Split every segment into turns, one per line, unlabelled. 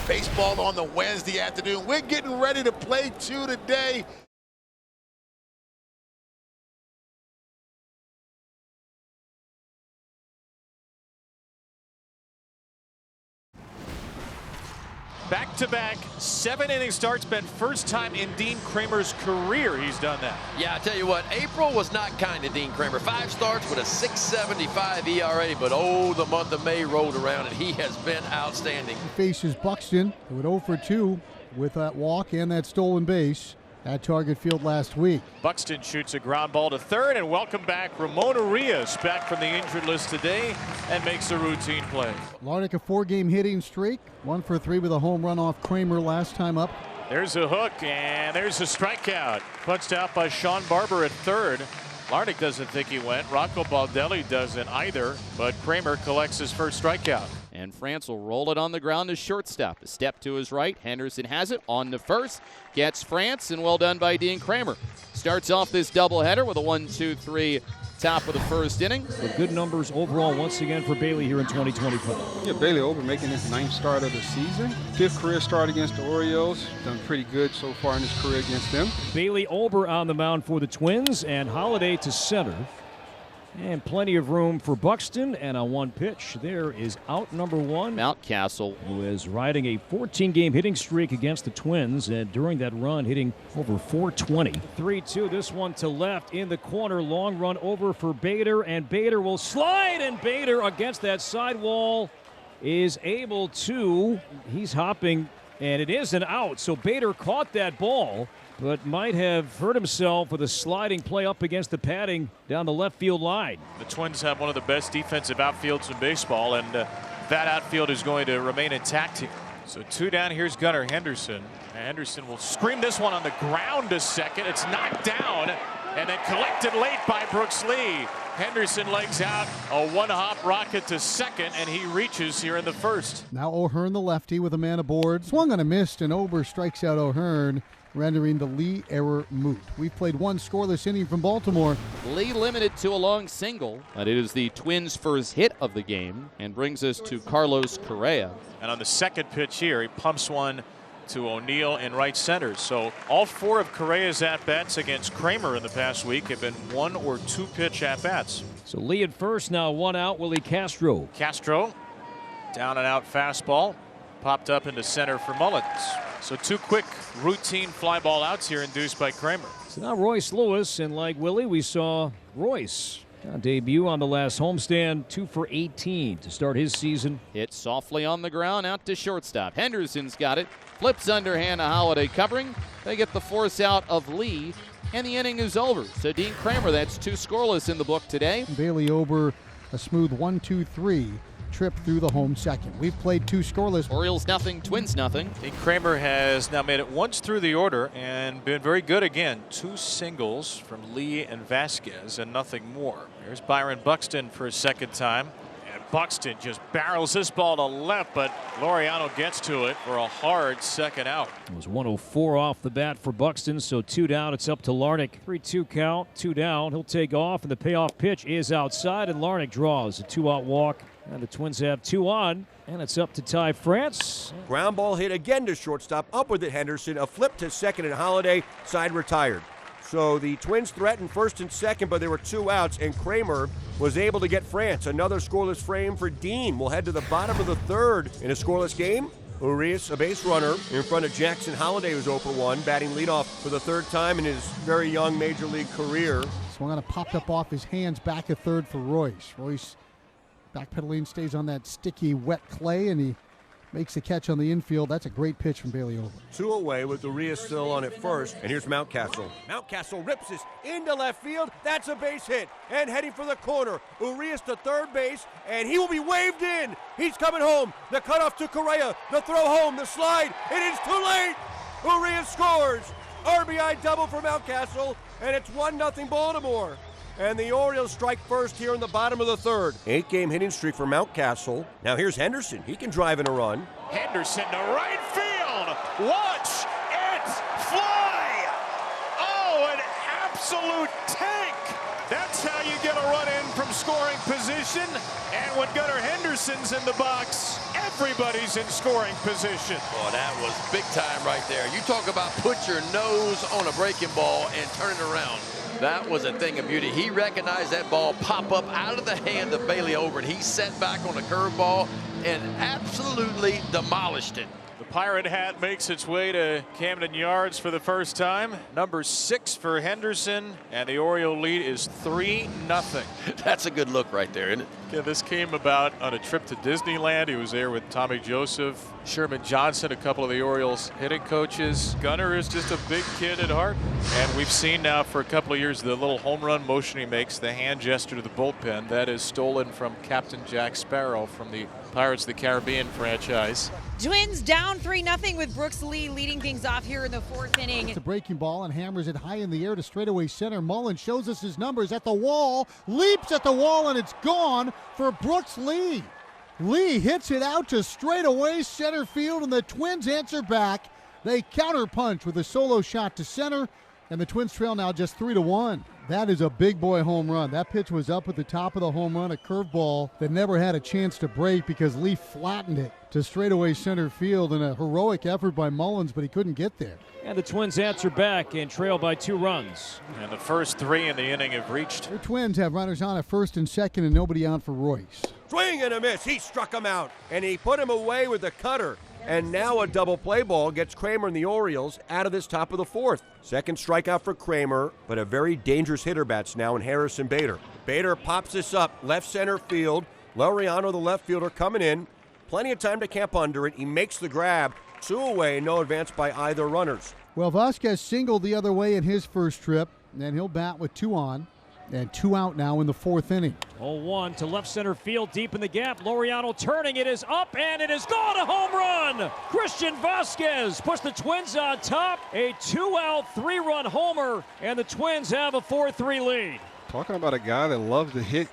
Baseball on the Wednesday afternoon. We're getting ready to play 2 today.
Back-to-back 7-inning starts, been first time in Dean Kramer's career he's done that.
Yeah, I tell you what, April was not kind to Dean Kramer. 5 starts with a 6.75 ERA, but oh, the month of May rolled around and he has been outstanding.
He faces Buxton, who went 0 for 2 with that walk and that stolen base at Target Field last week.
Buxton shoots a ground ball to third, and welcome back Ramon Arias, back from the injured list today, and makes a routine play.
Larnach, a 4-game hitting streak, 1 for 3 with a home run off Kramer last time up.
There's a hook, and there's a strikeout. Punched out by Sean Barber at third. Larnach doesn't think he went. Rocco Baldelli doesn't either, but Kramer collects his first strikeout.
And France will roll it on the ground to shortstop. A step to his right. Henderson has it on the first. Gets France, and well done by Dean Kramer. Starts off this doubleheader with a 1-2-3 top of the first inning.
But good numbers overall once again for Bailey here in 2025.
Yeah, Bailey Ober making his 9th start of the season. 5th career start against the Orioles. Done pretty good so far in his career against them.
Bailey Ober on the mound for the Twins, and Holiday to center. And plenty of room for Buxton, and on one pitch, there is out number 1.
Mountcastle,
who is riding a 14-game hitting streak against the Twins, and during that run, hitting over 420. 3-2, this one to left in the corner. Long run over for Bader, and Bader will slide, and Bader against that sidewall is able to. He's hopping, and it is an out, so Bader caught that ball, but might have hurt himself with a sliding play up against the padding down the left field line.
The Twins have one of the best defensive outfields in baseball, and that outfield is going to remain intact here. So 2 down, here's Gunnar Henderson. And Henderson will scream this one on the ground to second. It's knocked down and then collected late by Brooks Lee. Henderson legs out a 1-hop rocket to second, and he reaches here in the first.
Now O'Hearn, the lefty, with a man aboard. Swung on a miss, and Ober strikes out O'Hearn, rendering the Lee error moot. We've played 1 scoreless inning from Baltimore.
Lee limited to a long single, but it is the Twins' first hit of the game and brings us to Carlos Correa.
And on the second pitch here, he pumps one to O'Neill in right center. So all 4 of Correa's at-bats against Kramer in the past week have been 1 or 2 pitch at-bats.
So Lee at first, now 1 out, Willie Castro.
Castro, down and out fastball, popped up into center for Mullins. So 2 quick routine fly ball outs here induced by Kramer.
So now Royce Lewis, and like Willie, we saw Royce debut on the last homestand, 2 for 18 to start his season.
Hit softly on the ground out to shortstop. Henderson's got it. Flips underhand to Holiday covering. They get the force out of Lee, and the inning is over. So Dean Kramer, that's 2 scoreless in the book today.
Bailey Ober, a smooth 1-2-3 trip through the home second. We've played 2 scoreless.
Orioles nothing, Twins nothing.
Dean Kramer has now made it once through the order and been very good again. 2 singles from Lee and Vasquez and nothing more. There's Byron Buxton for a second time. And Buxton just barrels this ball to left, but Laureano gets to it for a hard second out.
It was 104 off the bat for Buxton, so 2 down. It's up to Larnach. 3-2 count, 2 down. He'll take off, and the payoff pitch is outside, and Larnach draws a 2-out walk. And the Twins have 2 on, and it's up to Ty France.
Ground ball hit again to shortstop, up with it Henderson, a flip to second, and Holiday side retired. So the Twins threatened first and second, but there were 2 outs, and Kramer was able to get France. Another scoreless frame for Dean. We'll head to the bottom of the 3rd in a scoreless game. Urias, a base runner, in front of Jackson Holiday, who's 0 for 1, batting leadoff for the 3rd time in his very young major league career.
Swung on a popped up off his hands back at third for Royce. Royce backpedaling, stays on that sticky, wet clay, and he makes the catch on the infield. That's a great pitch from Bailey Ober.
2 away with Urias still on at first. And here's Mountcastle. Mountcastle rips this into left field. That's a base hit. And heading for the corner. Urias to third base, and he will be waved in. He's coming home. The cutoff to Correa. The throw home. The slide. It is too late. Urias scores. RBI double for Mountcastle, and it's 1-0 Baltimore. And the Orioles strike first here in the bottom of the 3rd. 8-game hitting streak for Mountcastle. Now here's Henderson. He can drive in a run.
Henderson to right field. Watch it fly. Oh, an absolute tank. That's how you get a run in from scoring position. And when Gunnar Henderson's in the box, every everybody's in scoring position.
Oh, that was big time right there. You talk about put your nose on a breaking ball and turn it around. That was a thing of beauty. He recognized that ball pop up out of the hand of Bailey Over, and he set back on a curveball and absolutely demolished it.
The Pirate hat makes its way to Camden Yards for the first time. Number 6 for Henderson, and the Oriole lead is 3-0.
That's a good look right there, isn't it?
Yeah, this came about on a trip to Disneyland. He was there with Tommy Joseph, Sherman Johnson, a couple of the Orioles hitting coaches. Gunnar is just a big kid at heart. And we've seen now for a couple of years the little home run motion he makes, the hand gesture to the bullpen. That is stolen from Captain Jack Sparrow from the Pirates of the Caribbean franchise.
Twins down 3-0 with Brooks Lee leading things off here in the 4th inning.
It's a breaking ball and hammers it high in the air to straightaway center. Mullen shows us his numbers at the wall, leaps at the wall, and it's gone for Brooks Lee. Lee hits it out to straightaway center field, and the Twins answer back. They counterpunch with a solo shot to center, and the Twins trail now just 3-1. That is a big boy home run. That pitch was up at the top of the home run, a curveball that never had a chance to break because Lee flattened it to straightaway center field in a heroic effort by Mullins, but he couldn't get there.
And the Twins answer back and trail by 2 runs.
And the first 3 in the inning have reached.
The Twins have runners on at first and second and nobody out for Royce.
Swing and a miss. He struck him out, and he put him away with the cutter. And now a double play ball gets Kramer and the Orioles out of this top of the 4th. Second strikeout for Kramer, but a very dangerous hitter bats now in Harrison Bader. Bader pops this up, left center field. Laureano, the left fielder, coming in. Plenty of time to camp under it. He makes the grab. 2 away, no advance by either runners.
Well, Vasquez singled the other way in his first trip, and he'll bat with 2 on. And 2 out now in the 4th inning.
0-1 to left center field, deep in the gap. Laureano turning, it is up, and it is gone, a home run! Christian Vasquez puts the Twins on top. A 2-out, 3-run homer, and the Twins have a 4-3 lead.
Talking about a guy that loves to hit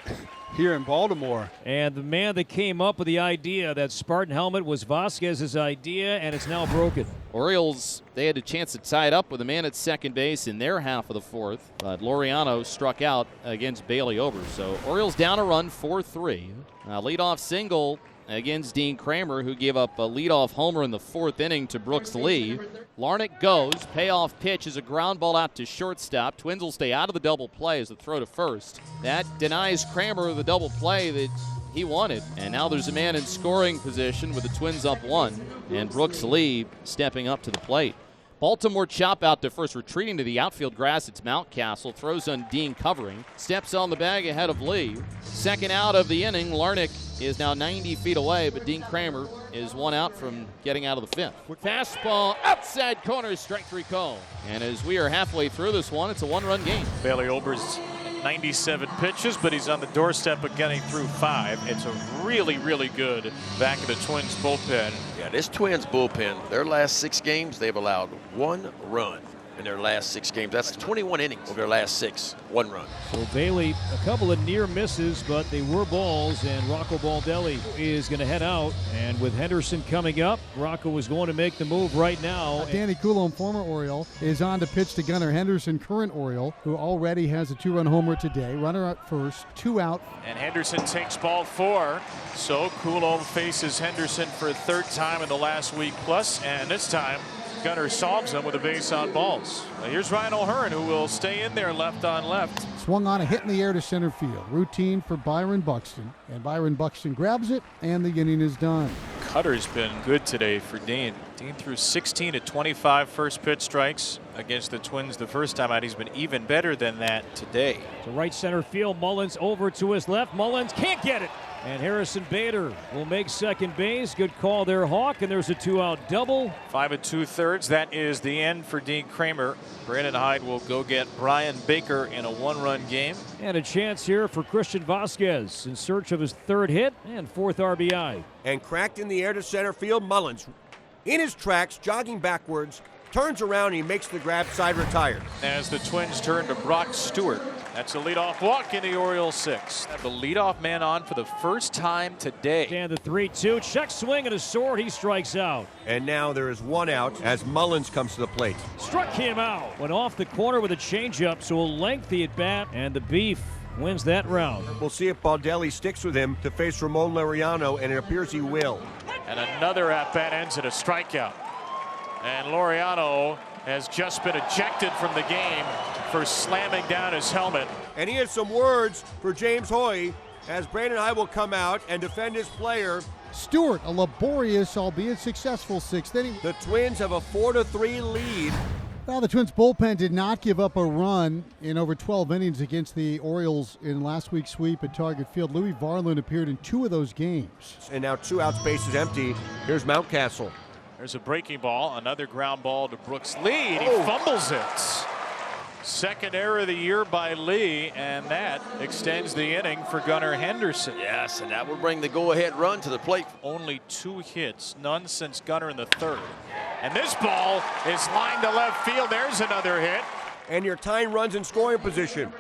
here in Baltimore.
And the man that came up with the idea, that Spartan helmet, was Vasquez's idea, and it's now broken.
Orioles, they had a chance to tie it up with a man at second base in their half of the 4th, but Laureano struck out against Bailey Over. So Orioles down a run, 4-3. Leadoff single against Dean Kramer, who gave up a leadoff homer in the 4th inning to Brooks Lee. Larnach goes. Payoff pitch is a ground ball out to shortstop. Twins will stay out of the double play as a throw to first. That denies Kramer the double play that he wanted. And now there's a man in scoring position with the Twins up 1. And Brooks Lee stepping up to the plate. Baltimore chop out to first, retreating to the outfield grass. It's Mountcastle, throws on Dean covering, steps on the bag ahead of Lee. Second out of the inning. Larnach is now 90 feet away, but Dean Kramer is 1 out from getting out of the 5th. Fastball outside corner, strike 3 call. And as we are halfway through this one, it's a 1-run game.
Bailey Ober's 97 pitches, but he's on the doorstep of getting through 5. It's a really, really good back of the Twins bullpen.
Yeah, this Twins bullpen, their last 6 games, they've allowed 1 run in their last 6 games. That's 21 innings of their last 6, 1 run.
So Bailey, a couple of near misses, but they were balls, and Rocco Baldelli is going to head out. And with Henderson coming up, Rocco is going to make the move right now.
Danny Coulombe, former Oriole, is on to pitch to Gunnar Henderson, current Oriole, who already has a 2-run homer today. Runner at first, 2 out.
And Henderson takes ball 4. So Coulombe faces Henderson for a 3rd time in the last week plus, and this time Gunnar solves him with a base on balls. Here's Ryan O'Hearn, who will stay in there left on left.
Swung on a hit in the air to center field. Routine for Byron Buxton. And Byron Buxton grabs it, and the inning is done.
Cutter's been good today for Dean. Dean threw 16 to 25 first pitch strikes against the Twins the first time out. He's been even better than that today.
To right center field, Mullins over to his left. Mullins can't get it. And Harrison Bader will make second base. Good call there, Hawk. And there's a 2-out double.
5 2/3. That is the end for Dean Kramer. Brandon Hyde will go get Brian Baker in a 1-run game.
And a chance here for Christian Vasquez in search of his 3rd hit and 4th RBI.
And cracked in the air to center field, Mullins. In his tracks, jogging backwards, turns around, and he makes the grab, side retired.
As the Twins turn to Brock Stewart. That's a leadoff walk in the Orioles 6th. The leadoff man on for the first time today.
And the 3-2, check swing and a sword, he strikes out.
And now there is 1 out as Mullins comes to the plate.
Struck him out. Went off the corner with a changeup, so a lengthy at bat. And the Beef wins that round.
We'll see if Baldelli sticks with him to face Ramon Laureano, and it appears he will.
And another at-bat ends in a strikeout. And Laureano has just been ejected from the game for slamming down his helmet.
And he has some words for James Hoy as Brandon Hyde will come out and defend his player.
Stewart, a laborious, albeit successful sixth inning.
The Twins have a 4-3 lead.
Well, the Twins bullpen did not give up a run in over 12 innings against the Orioles in last week's sweep at Target Field. Louis Varland appeared in 2 of those games.
And now 2 outs, bases empty. Here's Mountcastle.
There's a breaking ball, another ground ball to Brooks Lee. He fumbles it. Second error of the year by Lee, and that extends the inning for Gunnar Henderson.
Yes, and that will bring the go-ahead run to the plate.
Only 2 hits, none since Gunnar in the third. And this ball is lined to left field. There's another hit.
And your tying runs in scoring position.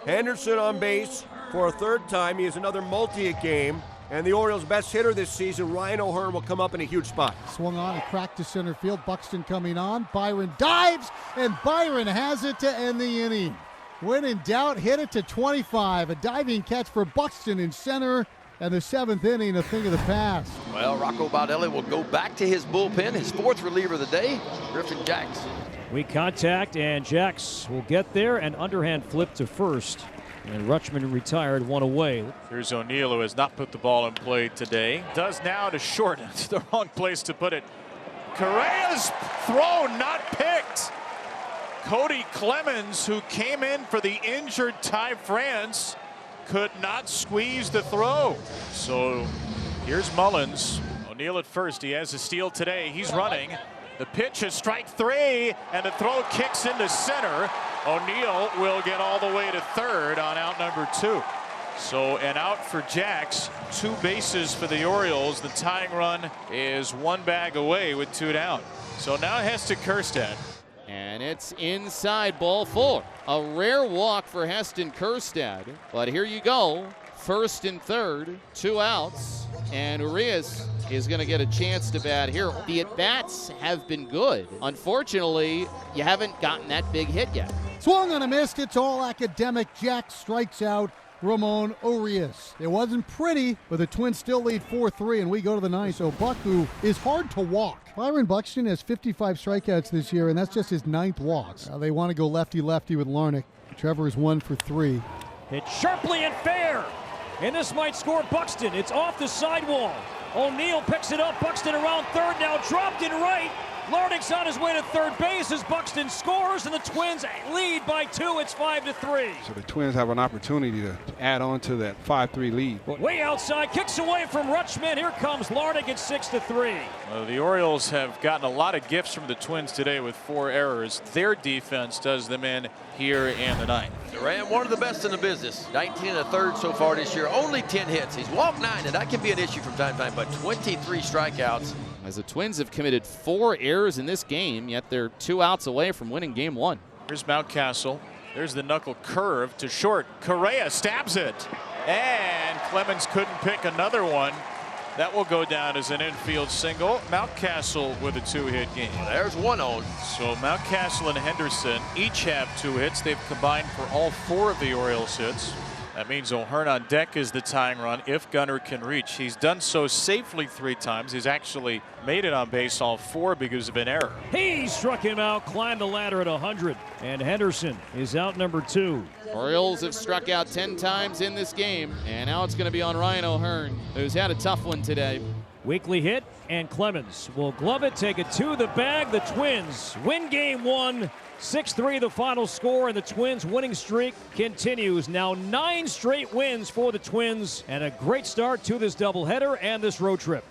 Henderson on base for a 3rd time. He is another multi-hit game. And the Orioles' best hitter this season, Ryan O'Hearn, will come up in a huge spot.
Swung on and cracked to center field. Buxton coming on. Byron dives, and Byron has it to end the inning. When in doubt, hit it to 25. A diving catch for Buxton in center. And the 7th inning, a thing of the past.
Well, Rocco Baldelli will go back to his bullpen, his 4th reliever of the day, Griffin Jacks.
We contact, and Jacks will get there, and underhand flip to first. And Rutschman retired, 1 away.
Here's O'Neill, who has not put the ball in play today. Does now to short. It's the wrong place to put it. Correa's throw not picked. Cody Clemens, who came in for the injured Ty France, could not squeeze the throw. So here's Mullins. O'Neill at first. He has a steal today. He's running. The pitch is strike 3, and the throw kicks into center. O'Neill will get all the way to third on out number 2. So an out for Jacks, 2 bases for the Orioles. The tying run is 1 bag away with 2 down. So now Heston Kjerstad.
And it's inside, ball 4. A rare walk for Heston Kjerstad. But here you go. 1st and 3rd, 2 outs. And Urias is going to get a chance to bat here. The at-bats have been good. Unfortunately, you haven't gotten that big hit yet.
Swung on a missed. It's all academic. Jack strikes out Ramon Urias. It wasn't pretty, but the Twins still lead 4-3, and we go to the 9th. So Buck, who is hard to walk. Byron Buxton has 55 strikeouts this year, and that's just his 9th walk. They want to go lefty-lefty with Larnach. Trevor is 1 for 3.
Hit sharply and fair. And this might score Buxton. It's off the sidewall. O'Neill picks it up. Buxton around third, now dropped in right. Larnach's on his way to third base as Buxton scores, and the Twins lead by 2. It's 5-3.
So the Twins have an opportunity to add on to that 5-3 lead.
Way outside, kicks away from Rutschman. Here comes Larnach at 6-3.
The Orioles have gotten a lot of gifts from the Twins today with 4 errors. Their defense does them in here in the 9th.
Duran, one of the best in the business. 19 1/3 so far this year. Only 10 hits. He's walked 9, and that can be an issue from time to time, but 23 strikeouts.
As the Twins have committed 4 errors in this game, yet they're 2 outs away from winning game 1.
Here's Mountcastle. There's the knuckle curve to short. Correa stabs it. And Clemens couldn't pick another one. That will go down as an infield single. Mountcastle with a 2-hit game.
Well, there's 1 on.
So Mountcastle and Henderson each have 2 hits. They've combined for all 4 of the Orioles hits. That means O'Hearn on deck is the tying run if Gunnar can reach. He's done so safely 3 times. He's actually made it on base all 4 because of an error.
He struck him out, climbed the ladder at 100. And Henderson is out number 2.
Orioles have struck out 10 times in this game, and now it's going to be on Ryan O'Hearn, who's had a tough one today.
Weekly hit, and Clemens will glove it, take it to the bag. The Twins win game 1. 6-3 the final score, and the Twins winning streak continues. Now 9 straight wins for the Twins, and a great start to this doubleheader and this road trip.